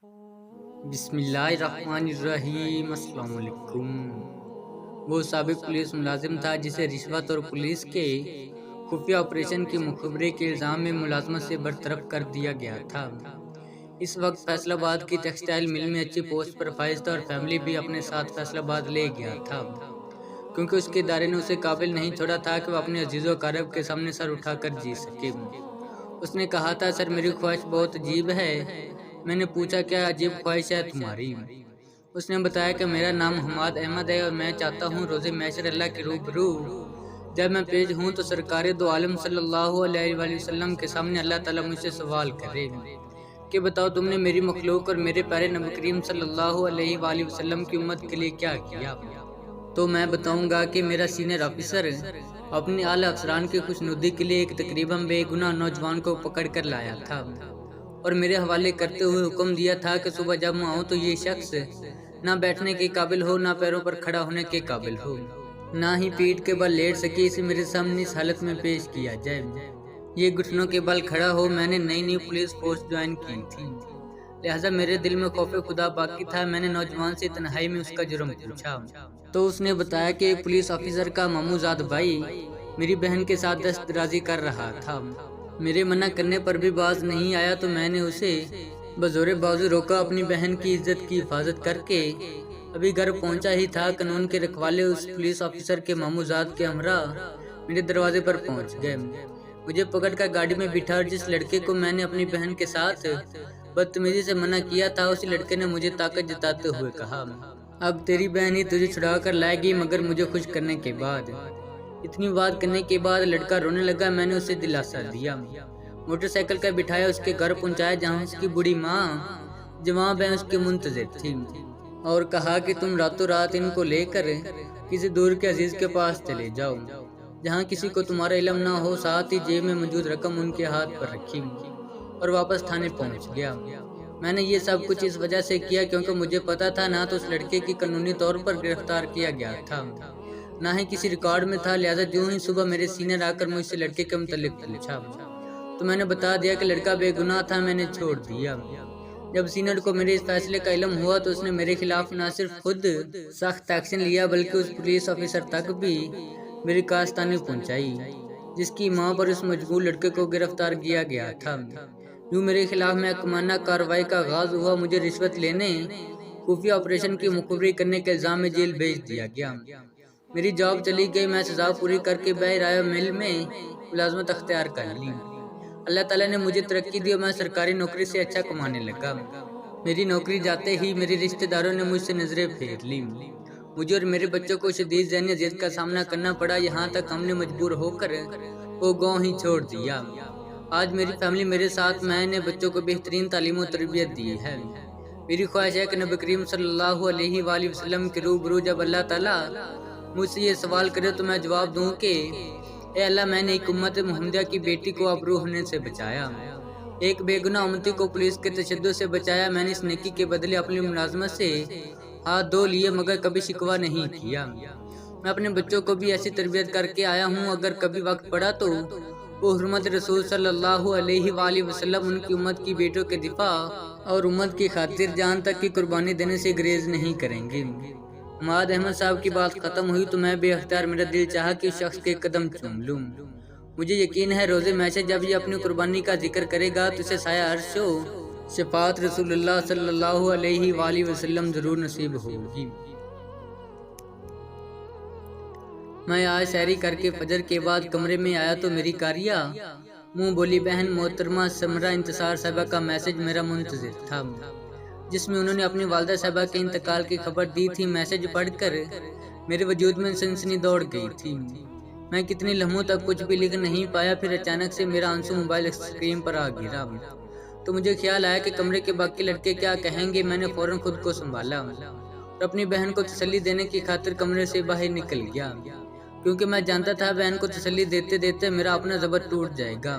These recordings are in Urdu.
بسم اللہ الرحمن الرحیم۔ السلام علیکم۔ وہ سابق پولیس ملازم تھا جسے رشوت اور پولیس کے خفیہ آپریشن کی مخبری کے الزام میں ملازمت سے برطرف کر دیا گیا تھا۔ اس وقت فیصل آباد کی ٹیکسٹائل مل میں اچھی پوسٹ پر فائز تھا اور فیملی بھی اپنے ساتھ فیصل آباد لے گیا تھا، کیونکہ اس کے ادارے نے اسے قابل نہیں چھوڑا تھا کہ وہ اپنے عزیز و اقارب کے سامنے سر اٹھا کر جی سکے۔ اس نے کہا تھا، سر میری خواہش بہت عجیب ہے۔ میں نے پوچھا، کیا عجیب خواہش ہے تمہاری؟ اس نے بتایا کہ میرا نام حماد احمد ہے اور میں چاہتا ہوں روز محشر اللہ کے روبرو جب میں پیش ہوں تو سرکار دو عالم صلی اللہ علیہ وآلہ وسلم کے سامنے اللہ تعالیٰ مجھ سے سوال کرے کہ بتاؤ تم نے میری مخلوق اور میرے پیارے نبی کریم صلی اللہ علیہ وآلہ وسلم کی امت کے لیے کیا کیا؟ تو میں بتاؤں گا کہ میرا سینئر آفیسر اپنے اعلیٰ افسران کی خوشنودی کے لیے ایک تقریباً بے گناہ نوجوان کو پکڑ کر لایا تھا اور میرے حوالے کرتے ہوئے حکم دیا تھا کہ صبح جب میں آؤں تو یہ شخص نہ بیٹھنے کے قابل ہو، نہ پیروں پر کھڑا ہونے کے قابل ہو، نہ ہی پیٹھ کے بل لیٹ سکے، اسے میرے سامنے اس حالت میں پیش کیا جائے یہ گھٹنوں کے بل کھڑا ہو۔ میں نے نئی پولیس فورس جوائن کی تھی، لہٰذا میرے دل میں خوف خدا باقی تھا۔ میں نے نوجوان سے تنہائی میں اس کا جرم پوچھا تو اس نے بتایا کہ ایک پولیس آفیسر کا ماموں زاد بھائی میری بہن کے ساتھ دست درازی کر رہا تھا۔ میرے منع کرنے پر بھی باز نہیں آیا تو میں نے اسے بزور بازو روکا۔ اپنی بہن کی عزت کی حفاظت کر کے ابھی گھر پہنچا ہی تھا، قانون کے رکھوالے اس پولیس آفیسر کے ماموں زاد کے ہمراہ میرے دروازے پر پہنچ گئے، مجھے پکڑ کر گاڑی میں بٹھا اور جس لڑکے کو میں نے اپنی بہن کے ساتھ بدتمیزی سے منع کیا تھا اسی لڑکے نے مجھے طاقت جتاتے ہوئے کہا، اب تیری بہن ہی تجھے چھڑا کر لائے گی، مگر مجھے خوش کرنے کے بعد۔ اتنی بات کرنے کے بعد لڑکا رونے لگا۔ میں نے اسے دلاسا دیا، موٹر سائیکل کا بٹھایا، اس کے گھر پہنچایا جہاں اس کی بوڑھی ماں جوان بہن اس کے منتظر تھی، اور کہا کہ تم راتوں رات ان کو لے کر کسی دور کے عزیز کے پاس چلے جاؤ جہاں کسی کو تمہارا علم نہ ہو۔ ساتھ ہی جیب میں موجود رقم ان کے ہاتھ پر رکھی اور واپس تھانے پہنچ گیا۔ میں نے یہ سب کچھ اس وجہ سے کیا کیونکہ مجھے پتا تھا نہ تو اس لڑکے کی قانونی طور پر گرفتار کیا گیا تھا، نہ ہی کسی ریکارڈ میں تھا، لہٰذا جو ہی صبح میرے سینئر آ کر مجھ سے لڑکے کے متعلق پوچھا تو میں نے بتا دیا کہ لڑکا بے گناہ تھا، میں نے چھوڑ دیا۔ جب سینئر کو میرے اس فیصلے کا علم ہوا تو اس نے میرے خلاف نہ صرف خود سخت ایکشن لیا بلکہ اس پولیس آفیسر تک بھی میری کاستانی پہنچائی جس کی ماں پر اس مجبور لڑکے کو گرفتار کیا گیا تھا۔ یوں میرے خلاف محکمانہ کارروائی کا آغاز ہوا، مجھے رشوت لینے، خفیہ آپریشن کی مخبری کرنے کے الزام میں جیل بھیج دیا گیا۔ میری جاب چلی گئی، میں سزا پوری کر کے بحر آیا مل میں ملازمت اختیار کر لی۔ اللہ تعالیٰ نے مجھے ترقی دی اور میں سرکاری نوکری سے اچھا کمانے لگا۔ میری نوکری جاتے ہی میرے رشتہ داروں نے مجھ سے نظریں پھیر لی، مجھے اور میرے بچوں کو شدید ذہنی اذیت کا سامنا کرنا پڑا، یہاں تک ہم نے مجبور ہو کر وہ گاؤں ہی چھوڑ دیا۔ آج میری فیملی میرے ساتھ، میں نے بچوں کو بہترین تعلیم و تربیت دی ہے۔ میری خواہش ہے کہ نبی کریم صلی اللہ علیہ وآلہ وسلم کے روبرو جب اللہ تعالیٰ مجھ سے یہ سوال کرے تو میں جواب دوں کہ اے اللہ، میں نے ایک امت محمدیہ کی بیٹی کو ابرو ہونے سے بچایا، ایک بے گناہ امتی کو پولیس کے تشدد سے بچایا۔ میں نے اس نیکی کے بدلے اپنی ملازمت سے ہاتھ دھو لیے مگر کبھی شکوہ نہیں کیا۔ میں اپنے بچوں کو بھی ایسی تربیت کر کے آیا ہوں، اگر کبھی وقت پڑا تو وہ حرمت رسول صلی اللہ علیہ وآلہ وسلم ان کی امت کی بیٹوں کے دفاع اور امت کی خاطر جان تک کی قربانی دینے سے گریز نہیں کریں گے۔ حماد احمد صاحب کی بات ختم ہوئی تو میں بے اختیار میرا دل چاہا کہ اس شخص کے قدم چوم لوں۔ مجھے یقین ہے روز محشر جب یہ اپنی قربانی کا ذکر کرے گا تو اسے سایہ عرش و شفاعت رسول اللہ صلی اللہ علیہ وآلہ وسلم ضرور نصیب ہوگی۔ میں آج سحری کر کے فجر کے بعد کمرے میں آیا تو میری کاریہ منہ بولی بہن محترمہ سمرہ انتصار صاحبہ کا میسج میرا منتظر تھا، جس میں انہوں نے اپنی والدہ صاحبہ کے انتقال کی خبر دی تھی۔ میسج پڑھ کر میرے وجود میں سنسنی دوڑ گئی تھی، میں کتنی لمحوں تک کچھ بھی لکھ نہیں پایا، پھر اچانک سے میرا آنسو موبائل اسکرین پر آ گرا تو مجھے خیال آیا کہ کمرے کے باقی لڑکے کیا کہیں گے۔ میں نے فوراً خود کو سنبھالا اور اپنی بہن کو تسلی دینے کی خاطر کمرے سے باہر نکل گیا، کیونکہ میں جانتا تھا بہن کو تسلی دیتے دیتے میرا اپنا ضبط ٹوٹ جائے گا،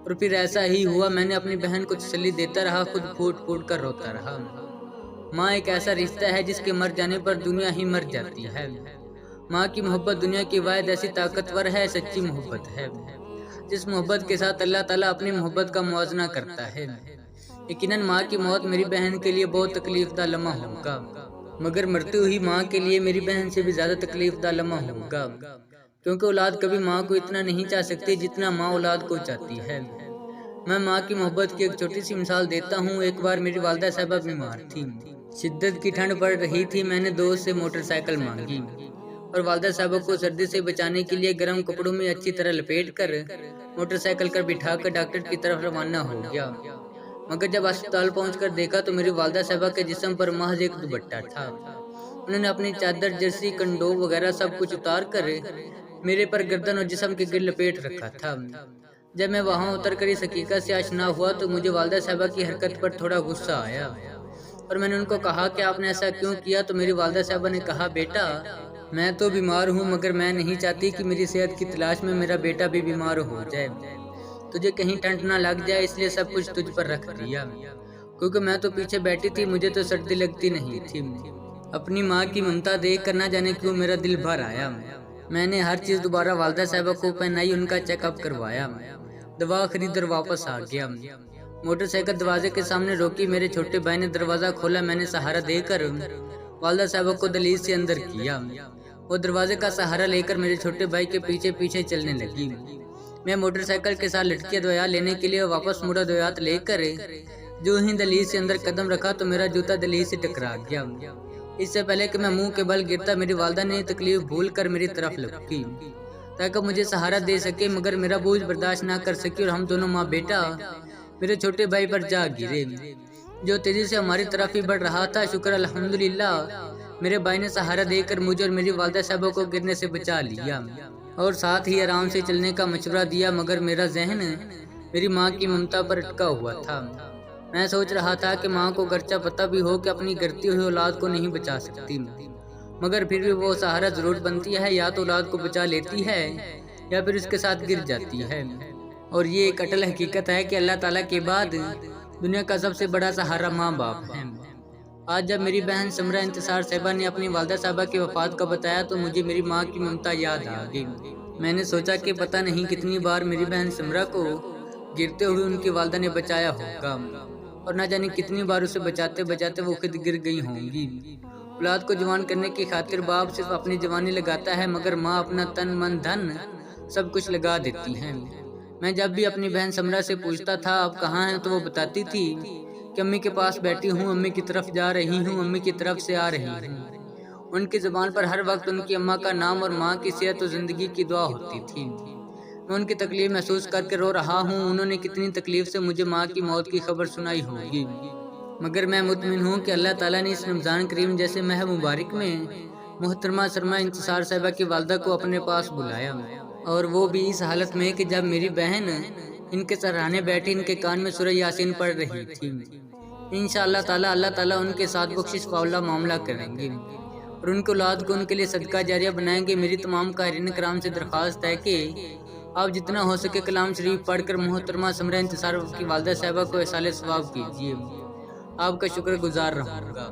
اور پھر ایسا ہی ہوا۔ میں نے اپنی بہن کو تسلی دیتا رہا، خود پھوٹ پھوٹ کر روتا رہا۔ ماں ایک ایسا رشتہ ہے جس کے مر جانے پر دنیا ہی مر جاتی ہے۔ ماں کی محبت دنیا کی واحد ایسی طاقتور ہے، سچی محبت ہے، جس محبت کے ساتھ اللہ تعالیٰ اپنی محبت کا موازنہ کرتا ہے۔ یقیناً ماں کی موت میری بہن کے لیے بہت تکلیف دہ لمحہ ہوگا، مگر مرتی ہوئی ماں کے لیے میری بہن سے بھی زیادہ تکلیف دہ لمحہ ہوگا، کیونکہ اولاد کبھی ماں کو اتنا نہیں چاہ سکتی جتنا ماں اولاد کو چاہتی ہے۔ میں ماں کی محبت کی ایک چھوٹی سی مثال دیتا ہوں۔ ایک بار میری والدہ صاحبہ بیمار تھی، شدت کی ٹھنڈ پڑ رہی تھی۔ میں نے دوست سے موٹر سائیکل مانگی اور والدہ صاحبہ کو سردی سے بچانے کے لیے گرم کپڑوں میں اچھی طرح لپیٹ کر موٹر سائیکل پر بٹھا کر ڈاکٹر کی طرف روانہ ہو گیا، مگر جب اسپتال پہنچ کر دیکھا تو میری والدہ صاحبہ کے جسم پر محض ایک دوپٹہ تھا۔ انہوں نے اپنی چادر، جرسی، کنڈوم وغیرہ سب کچھ اتار کر میرے پر گردن اور جسم کے گرد لپیٹ رکھا تھا۔ جب میں وہاں اتر کر اس حقیقت سے آشنا ہوا تو مجھے والدہ صاحبہ کی حرکت پر تھوڑا غصہ آیا اور میں نے ان کو کہا کہ آپ نے ایسا کیوں کیا؟ تو میری والدہ صاحبہ نے کہا، بیٹا میں تو بیمار ہوں، مگر میں نہیں چاہتی کہ میری صحت کی تلاش میں میرا بیٹا بھی بیمار ہو جائے۔ تجھے کہیں ٹھنڈ نہ لگ جائے اس لیے سب کچھ تجھ پر رکھ دیا، کیونکہ میں تو پیچھے بیٹھی تھی، مجھے تو سردی لگتی نہیں تھی۔ اپنی ماں کی ممتا دیکھ کر نہ جانے کیوں میرا دل بھر آیا۔ میں نے ہر چیز دوبارہ والدہ صاحبہ کو پہنائی، ان کا چیک اپ کروایا، دوا خرید اور واپس آ گیا۔ موٹر سائیکل دروازے کے سامنے روکی، میرے چھوٹے بھائی نے دروازہ کھولا، میں نے سہارا دے کر والدہ صاحبہ کو دہلیز سے اندر کیا۔ وہ دروازے کا سہارا لے کر میرے چھوٹے بھائی کے پیچھے پیچھے چلنے لگی۔ میں موٹر سائیکل کے ساتھ لٹکیاں دوایا لینے کے لیے واپس مڑا، دویات لے کر جو ہی دہلیز سے اندر قدم رکھا تو میرا جوتا دہلیز سے ٹکرا گیا۔ اس سے پہلے کہ میں منہ کے بل گرتا میری والدہ نے تکلیف بھول کر میری طرف لپکی تاکہ مجھے سہارا دے سکے، مگر میرا بوجھ برداشت نہ کر سکی اور ہم دونوں ماں بیٹا میرے چھوٹے بھائی پر جا گرے جو تیزی سے ہماری طرف ہی بڑھ رہا تھا۔ شکر الحمدللہ میرے بھائی نے سہارا دے کر مجھے اور میری والدہ صاحبہ کو گرنے سے بچا لیا اور ساتھ ہی آرام سے چلنے کا مشورہ دیا، مگر میرا ذہن میری ماں کی ممتا پر اٹکا ہوا تھا۔ میں سوچ رہا تھا کہ ماں کو گرچہ پتہ بھی ہو کہ اپنی گرتی ہوئی اولاد کو نہیں بچا سکتی، مگر پھر بھی وہ سہارا ضرور بنتی ہے، یا تو اولاد کو بچا لیتی ہے یا پھر اس کے ساتھ گر جاتی ہے۔ اور یہ ایک اٹل حقیقت ہے کہ اللہ تعالیٰ کے بعد دنیا کا سب سے بڑا سہارا ماں باپ ہے۔ آج جب میری بہن سمرہ انتصار صاحبہ نے اپنی والدہ صاحبہ کی وفات کا بتایا تو مجھے میری ماں کی ممتا یاد آ گئی۔ میں نے سوچا کہ پتہ نہیں کتنی بار میری بہن سمرہ کو گرتے ہوئے ان کی والدہ نے بچایا ہوگا اور نہ جانے کتنی بار اسے بچاتے بچاتے وہ خود گر گئی ہوں گی۔ اولاد کو جوان کرنے کی خاطر باپ صرف اپنی جوانی لگاتا ہے، مگر ماں اپنا تن من دھن سب کچھ لگا دیتی ہے۔ میں جب بھی اپنی بہن سمرہ سے پوچھتا تھا آپ کہاں ہیں تو وہ بتاتی تھی کہ امی کے پاس بیٹھی ہوں، امی کی طرف جا رہی ہوں، امی کی طرف سے آ رہی ہوں۔ ان کی زبان پر ہر وقت ان کی اماں کا نام اور ماں کی صحت و زندگی کی دعا ہوتی تھی۔ میں ان کی تکلیف محسوس کر کے رو رہا ہوں۔ انہوں نے کتنی تکلیف سے مجھے ماں کی موت کی خبر سنائی ہوگی، مگر میں مطمئن ہوں کہ اللہ تعالیٰ نے اس رمضان کریم جیسے ماہ مبارک میں محترمہ سمرہ انتصار صاحبہ کی والدہ کو اپنے پاس بلایا، اور وہ بھی اس حالت میں کہ جب میری بہن ان کے سرانے بیٹھی ان کے کان میں سورہ یاسین پڑھ رہی تھی۔ انشاءاللہ تعالیٰ اللہ تعالیٰ ان کے ساتھ بخشش والا معاملہ کریں گے اور ان کی اولاد کو ان کے لیے صدقہ جاریہ بنائیں گے۔ میری تمام قاہرین کرام سے درخواست ہے کہ آپ جتنا ہو سکے کلام شریف پڑھ کر محترمہ سمرہ انتصار کی والدہ صاحبہ کو ایصال ثواب کیجیے، آپ کا شکر گزار رہوں گا۔